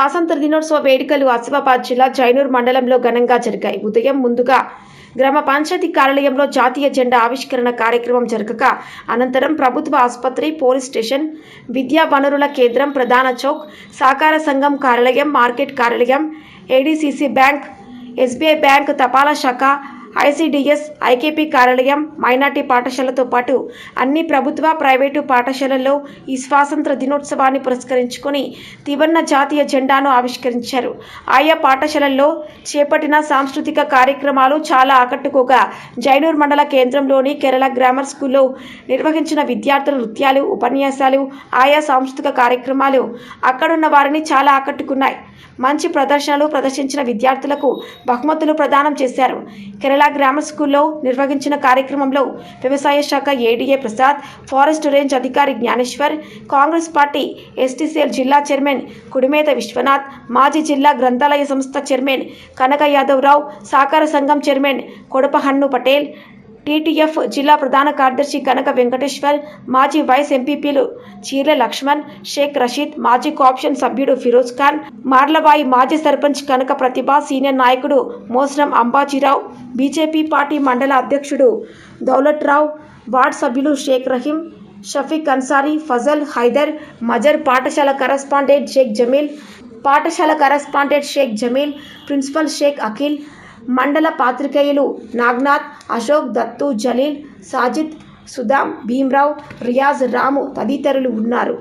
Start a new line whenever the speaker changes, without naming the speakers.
స్వాతంత్ర దినోత్సవ వేడుకలు ఆసిఫాబాద్ జిల్లా జైనూర్ మండలంలో ఘనంగా జరిగాయి. ఉదయం ముందుగా గ్రామ పంచాయతీ కార్యాలయంలో జాతీయ జెండా ఆవిష్కరణ కార్యక్రమం జరగగా అనంతరం ప్రభుత్వ ఆసుపత్రి, పోలీస్ స్టేషన్, విద్యా వనరుల కేంద్రం, ప్రధాన చౌక్, సహకార సంఘం కార్యాలయం, మార్కెట్ కార్యాలయం, ఏడీసీసీ బ్యాంక్, ఎస్బీఐ బ్యాంక్, తపాలా శాఖ, ఐసీడీఎస్, ఐకేపీ కార్యాలయం, మైనార్టీ పాఠశాలతో పాటు అన్ని ప్రభుత్వ, ప్రైవేటు పాఠశాలల్లో ఈ స్వాతంత్ర దినోత్సవాన్ని పురస్కరించుకొని త్రివర్ణ జాతీయ జెండాను ఆవిష్కరించారు. ఆయా పాఠశాలల్లో చేపట్టిన సాంస్కృతిక కార్యక్రమాలు చాలా ఆకట్టుకోగా జైనూర్ మండల కేంద్రంలోని కేరళ గ్రామర్ స్కూల్లో నిర్వహించిన విద్యార్థుల నృత్యాలు, ఉపన్యాసాలు, ఆయా సాంస్కృతిక కార్యక్రమాలు అక్కడున్న వారిని చాలా ఆకట్టుకున్నాయి. మంచి ప్రదర్శనలు ప్రదర్శించిన విద్యార్థులకు బహుమతులు ప్రదానం చేశారు. కేరళ గ్రామర్ స్కూల్లో నిర్వహించిన కార్యక్రమంలో వ్యవసాయ శాఖ ఏడీఏ ప్రసాద్, ఫారెస్ట్ రేంజ్ అధికారి జ్ఞానేశ్వర్, కాంగ్రెస్ పార్టీ ఎస్టీసీఎల్ జిల్లా చైర్మన్ కుడిమేత విశ్వనాథ్, మాజీ జిల్లా గ్రంథాలయ సంస్థ చైర్మన్ కనక యాదవరావు, సహకార సంఘం చైర్మన్ కొడపహన్ను పటేల్, టీటీఎఫ్ జిల్లా ప్రధాన కార్యదర్శి కనక వెంకటేశ్వర్, మాజీ వైస్ ఎంపీపీలు చీర్ల లక్ష్మణ్, షేక్ రషీద్, మాజీ కోఆప్షన్ సభ్యుడు ఫిరోజ్ ఖాన్, మార్లబాయి, మాజీ సర్పంచ్ కనక ప్రతిభ, సీనియర్ నాయకుడు మోస్రం అంబాజీరావు, బీజేపీ పార్టీ మండల అధ్యక్షుడు దౌలత్ రావు, వార్డు సభ్యులు షేక్ రహీం, షఫీక్ అన్సారీ, ఫజల్, హైదర్, మజర్, పాఠశాల కరస్పాండెంట్ షేక్ జమీల్, ప్రిన్సిపల్ షేక్ అఖిల్, మండల పాత్రికేయులు నాగ్నాథ్, అశోక్, దత్తు, జలీల్, సాజిద్, సుదాం, భీమ్రావ్, రియాజ్, రాము తదితరులు ఉన్నారు.